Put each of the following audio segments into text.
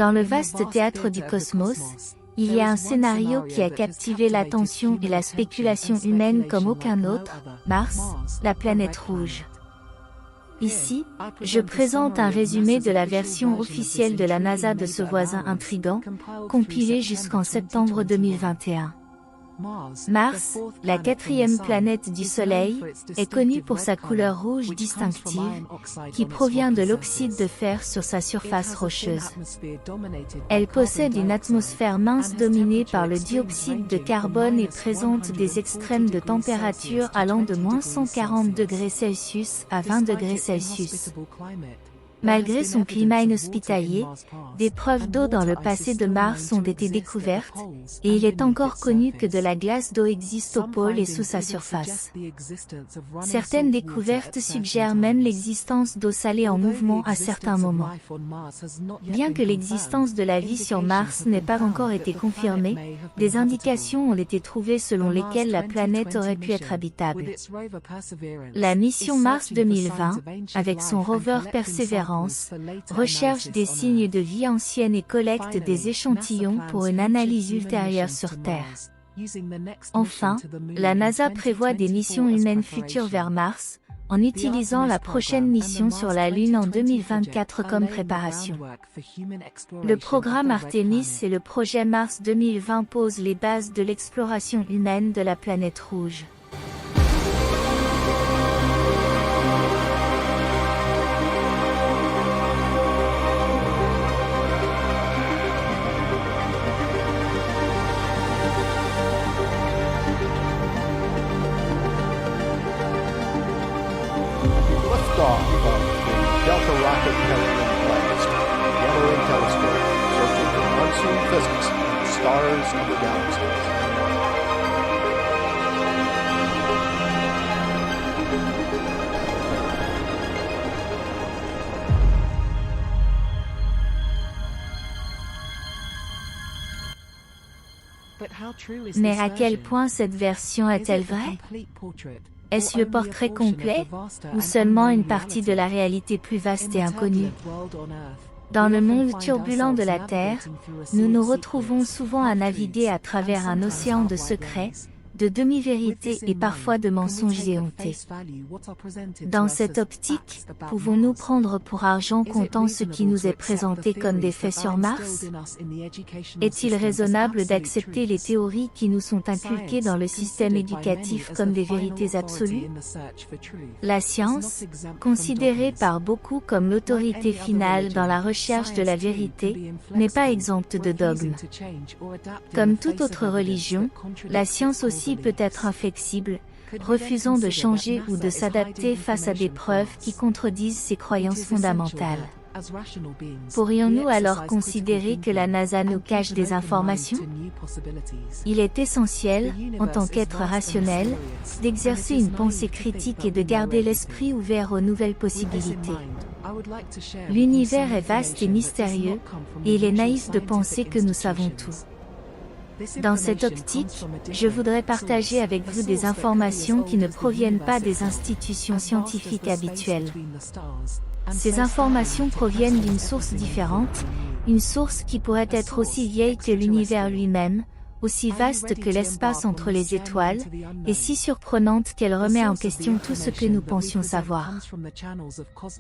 Dans le vaste théâtre du cosmos, il y a un scénario qui a captivé l'attention et la spéculation humaine comme aucun autre, Mars, la planète rouge. Ici, je présente un résumé de la version officielle de la NASA de ce voisin intrigant, compilé jusqu'en septembre 2021. Mars, la quatrième planète du Soleil, est connue pour sa couleur rouge distinctive, qui provient de l'oxyde de fer sur sa surface rocheuse. Elle possède une atmosphère mince dominée par le dioxyde de carbone et présente des extrêmes de température allant de -140°C à 20°C. Malgré son climat inhospitalier, des preuves d'eau dans le passé de Mars ont été découvertes, et il est encore connu que de la glace d'eau existe au pôle et sous sa surface. Certaines découvertes suggèrent même l'existence d'eau salée en mouvement à certains moments. Bien que l'existence de la vie sur Mars n'ait pas encore été confirmée, des indications ont été trouvées selon lesquelles la planète aurait pu être habitable. La mission Mars 2020, avec son rover Perseverance, recherche des signes de vie ancienne et collecte des échantillons pour une analyse ultérieure sur Terre. Enfin, la NASA prévoit des missions humaines futures vers Mars, en utilisant la prochaine mission sur la Lune en 2024 comme préparation. Le programme Artemis et le projet Mars 2020 posent les bases de l'exploration humaine de la planète rouge. Liftoff of the Delta rocket carrying blast, the Elohim telescope, searching for unseen physics in the stars of the galaxies. Mais à quel point cette version est-elle vraie? Est-ce le portrait complet, ou seulement une partie de la réalité plus vaste et inconnue? Dans le monde turbulent de la Terre, nous nous retrouvons souvent à naviguer à travers un océan de secrets, de demi-vérités et parfois de mensonges éhontés. Dans cette optique, pouvons-nous prendre pour argent comptant ce qui nous est présenté comme des faits sur Mars? Est-il raisonnable d'accepter les théories qui nous sont inculquées dans le système éducatif comme des vérités absolues? La science, considérée par beaucoup comme l'autorité finale dans la recherche de la vérité, n'est pas exempte de dogmes. Comme toute autre religion, la science aussi peut être inflexible, refusant de changer ou de s'adapter face à des preuves qui contredisent ses croyances fondamentales. Pourrions-nous alors considérer que la NASA nous cache des informations? Il est essentiel, en tant qu'être rationnel, d'exercer une pensée critique et de garder l'esprit ouvert aux nouvelles possibilités. L'univers est vaste et mystérieux, et il est naïf de penser que nous savons tout. Dans cette optique, je voudrais partager avec vous des informations qui ne proviennent pas des institutions scientifiques habituelles. Ces informations proviennent d'une source différente, une source qui pourrait être aussi vieille que l'univers lui-même, aussi vaste que l'espace entre les étoiles, et si surprenante qu'elle remet en question tout ce que nous pensions savoir.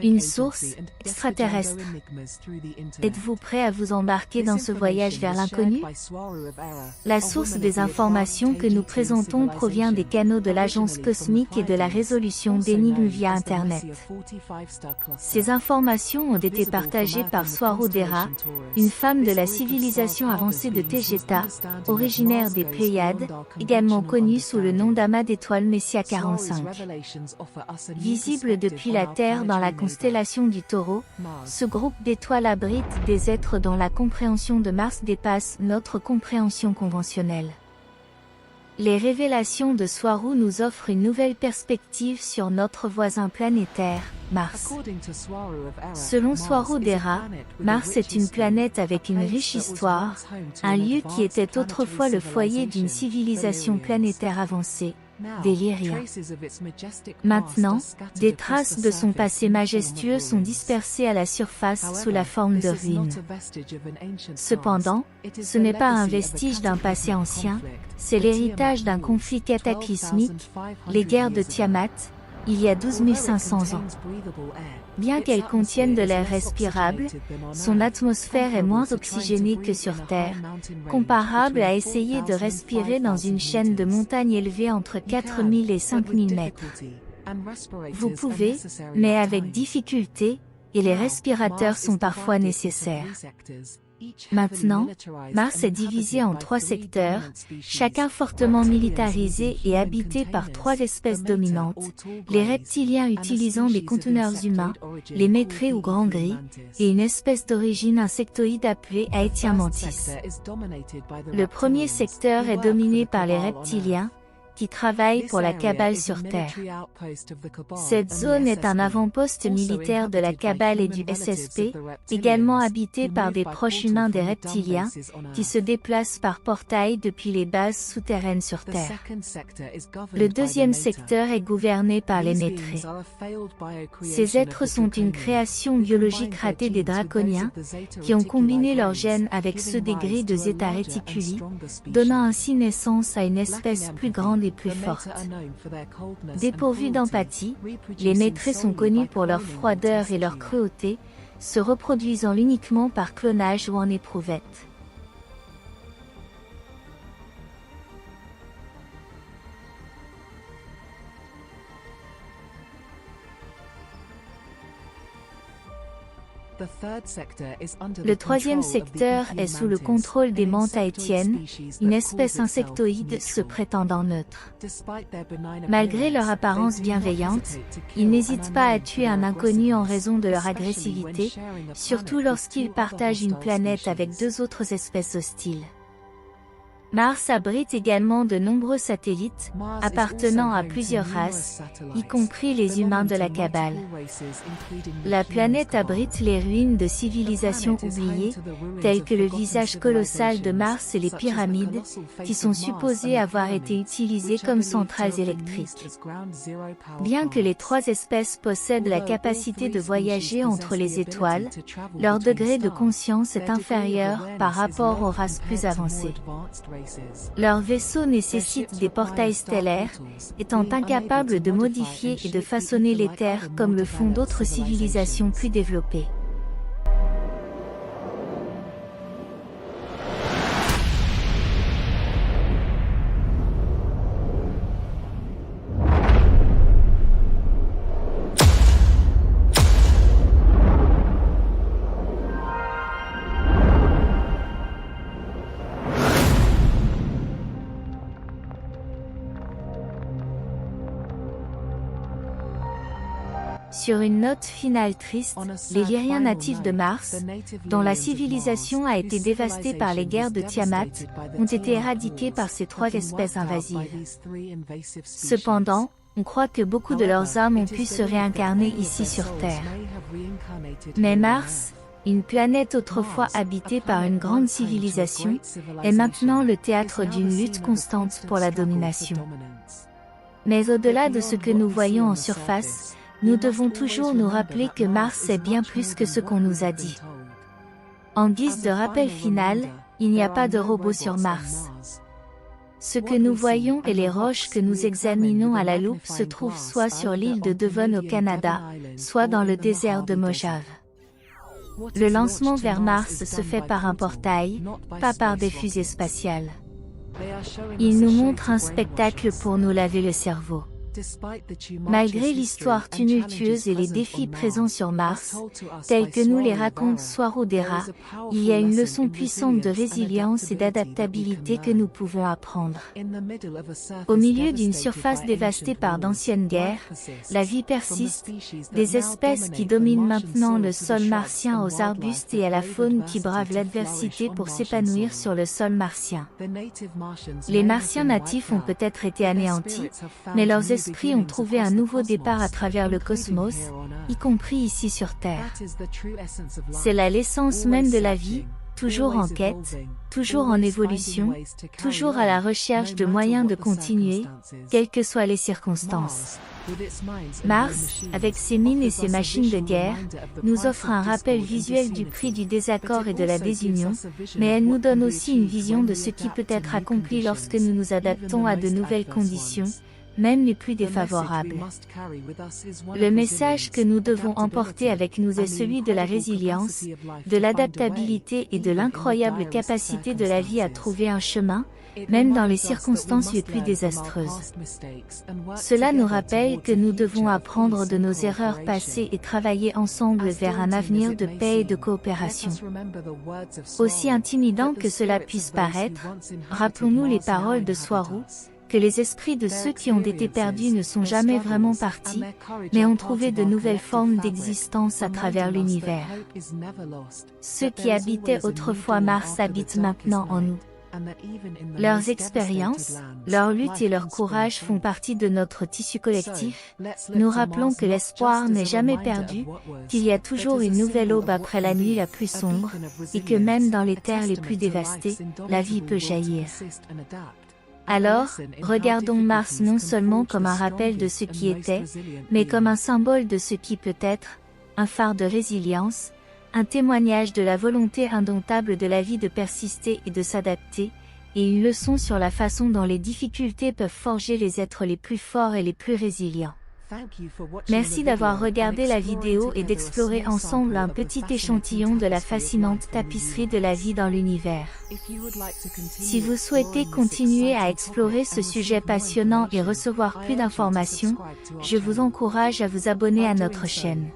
Une source extraterrestre. Êtes-vous prêt à vous embarquer dans ce voyage vers l'inconnu? La source des informations que nous présentons provient des canaux de l'agence cosmique et de la résolution d'énigmes via Internet. Ces informations ont été partagées par Swaru Dera, une femme de la civilisation avancée de Tegeta, originaire des Pléiades, également connue sous le nom d'amas d'étoiles Messia 45. Visible depuis la Terre dans la constellation du Taureau, ce groupe d'étoiles abrite des êtres dont la compréhension de Mars dépasse notre compréhension conventionnelle. Les révélations de Swaru nous offrent une nouvelle perspective sur notre voisin planétaire, Mars. Selon Swaru Dera, Mars est une planète avec une riche histoire, un lieu qui était autrefois le foyer d'une civilisation planétaire avancée, des Lyriens. Maintenant, des traces de son passé majestueux sont dispersées à la surface sous la forme de ruines. Cependant, ce n'est pas un vestige d'un passé ancien, c'est l'héritage d'un conflit cataclysmique, les guerres de Tiamat, il y a 12 500 ans. Bien qu'elle contienne de l'air respirable, son atmosphère est moins oxygénée que sur Terre, comparable à essayer de respirer dans une chaîne de montagnes élevée entre 4000 et 5000 mètres. Vous pouvez, mais avec difficulté, et les respirateurs sont parfois nécessaires. Maintenant, Mars est divisé en 3 secteurs, chacun fortement militarisé et habité par 3 espèces dominantes, les reptiliens utilisant des conteneurs humains, les Métrés ou grands gris, et une espèce d'origine insectoïde appelée Aethia mantis. Le premier secteur est dominé par les reptiliens, qui travaillent pour la Cabale sur Terre. Cette zone est un avant-poste militaire de la Cabale et du SSP, également habité par des proches humains des reptiliens, qui se déplacent par portail depuis les bases souterraines sur Terre. Le deuxième secteur est gouverné par les Métrés. Ces êtres sont une création biologique ratée des draconiens, qui ont combiné leurs gènes avec ceux des gris de Zeta Reticuli, donnant ainsi naissance à une espèce plus grande et plus forte. Dépourvus d'empathie, les Métrés sont connus pour leur froideur et leur cruauté, se reproduisant uniquement par clonage ou en éprouvette. Le troisième secteur est sous le contrôle des mantes aétiennes, une espèce insectoïde se prétendant neutre. Malgré leur apparence bienveillante, ils n'hésitent pas à tuer un inconnu en raison de leur agressivité, surtout lorsqu'ils partagent une planète avec 2 autres espèces hostiles. Mars abrite également de nombreux satellites, appartenant à plusieurs races, y compris les humains de la Cabale. La planète abrite les ruines de civilisations oubliées, telles que le visage colossal de Mars et les pyramides, qui sont supposées avoir été utilisées comme centrales électriques. Bien que les 3 espèces possèdent la capacité de voyager entre les étoiles, leur degré de conscience est inférieur par rapport aux races plus avancées. Leurs vaisseaux nécessitent des portails stellaires, étant incapables de modifier et de façonner les terres comme le font d'autres civilisations plus développées. Sur une note finale triste, les Lyriens natifs de Mars, dont la civilisation a été dévastée par les guerres de Tiamat, ont été éradiqués par ces 3 espèces invasives. Cependant, on croit que beaucoup de leurs âmes ont pu se réincarner ici sur Terre. Mais Mars, une planète autrefois habitée par une grande civilisation, est maintenant le théâtre d'une lutte constante pour la domination. Mais au-delà de ce que nous voyons en surface, nous devons toujours nous rappeler que Mars est bien plus que ce qu'on nous a dit. En guise de rappel final, il n'y a pas de robots sur Mars. Ce que nous voyons et les roches que nous examinons à la loupe se trouvent soit sur l'île de Devon au Canada, soit dans le désert de Mojave. Le lancement vers Mars se fait par un portail, pas par des fusées spatiales. Ils nous montrent un spectacle pour nous laver le cerveau. Malgré l'histoire tumultueuse et les défis présents sur Mars, tels que nous les raconte Swarudera, il y a une leçon puissante de résilience et d'adaptabilité que nous pouvons apprendre. Au milieu d'une surface dévastée par d'anciennes guerres, la vie persiste, des espèces qui dominent maintenant le sol martien aux arbustes et à la faune qui brave l'adversité pour s'épanouir sur le sol martien. Les Martiens natifs ont peut-être été anéantis, mais leurs esprits ont trouvé un nouveau départ à travers le cosmos, y compris ici sur Terre. C'est là l'essence même de la vie, toujours en quête, toujours en évolution, toujours à la recherche de moyens de continuer, quelles que soient les circonstances. Mars, avec ses mines et ses machines de guerre, nous offre un rappel visuel du prix du désaccord et de la désunion, mais elle nous donne aussi une vision de ce qui peut être accompli lorsque nous nous adaptons à de nouvelles conditions, même les plus défavorables. Le message que nous devons emporter avec nous est celui de la résilience, de l'adaptabilité et de l'incroyable capacité de la vie à trouver un chemin, même dans les circonstances les plus désastreuses. Cela nous rappelle que nous devons apprendre de nos erreurs passées et travailler ensemble vers un avenir de paix et de coopération. Aussi intimidant que cela puisse paraître, rappelons-nous les paroles de Swaruu, que les esprits de ceux qui ont été perdus ne sont jamais vraiment partis, mais ont trouvé de nouvelles formes d'existence à travers l'univers. Ceux qui habitaient autrefois Mars habitent maintenant en nous. Leurs expériences, leur lutte et leur courage font partie de notre tissu collectif. Nous rappelons que l'espoir n'est jamais perdu, qu'il y a toujours une nouvelle aube après la nuit la plus sombre, et que même dans les terres les plus dévastées, la vie peut jaillir. Alors, regardons Mars non seulement comme un rappel de ce qui était, mais comme un symbole de ce qui peut être, un phare de résilience, un témoignage de la volonté indomptable de la vie de persister et de s'adapter, et une leçon sur la façon dont les difficultés peuvent forger les êtres les plus forts et les plus résilients. Merci d'avoir regardé la vidéo et d'explorer ensemble un petit échantillon de la fascinante tapisserie de la vie dans l'univers. Si vous souhaitez continuer à explorer ce sujet passionnant et recevoir plus d'informations, je vous encourage à vous abonner à notre chaîne.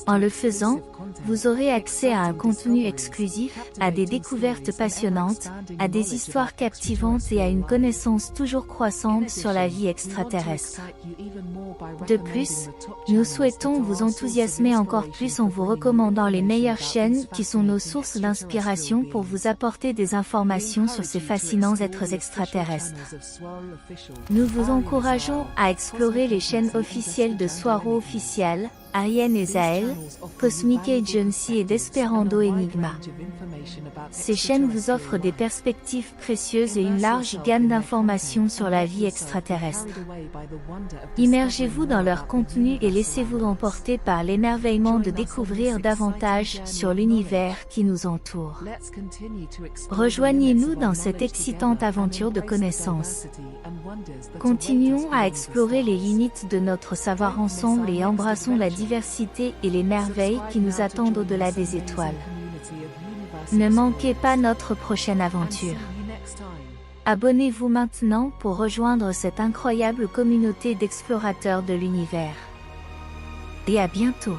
En le faisant, vous aurez accès à un contenu exclusif, à des découvertes passionnantes, à des histoires captivantes et à une connaissance toujours croissante sur la vie extraterrestre. De plus, nous souhaitons vous enthousiasmer encore plus en vous recommandant les meilleures chaînes qui sont nos sources d'inspiration pour vous apporter des informations sur ces fascinants êtres extraterrestres. Nous vous encourageons à explorer les chaînes officielles de Swaruu Official, Ariane et Zahel, Cosmic Agency et Desperando Enigma. Ces chaînes vous offrent des perspectives précieuses et une large gamme d'informations sur la vie extraterrestre. Immergez-vous dans leur contenu et laissez-vous emporter par l'émerveillement de découvrir davantage sur l'univers qui nous entoure. Rejoignez-nous dans cette excitante aventure de connaissances. Continuons à explorer les limites de notre savoir ensemble et embrassons la diversité et les merveilles qui nous attendent au-delà des étoiles. Ne manquez pas notre prochaine aventure. Abonnez-vous maintenant pour rejoindre cette incroyable communauté d'explorateurs de l'univers. Et à bientôt.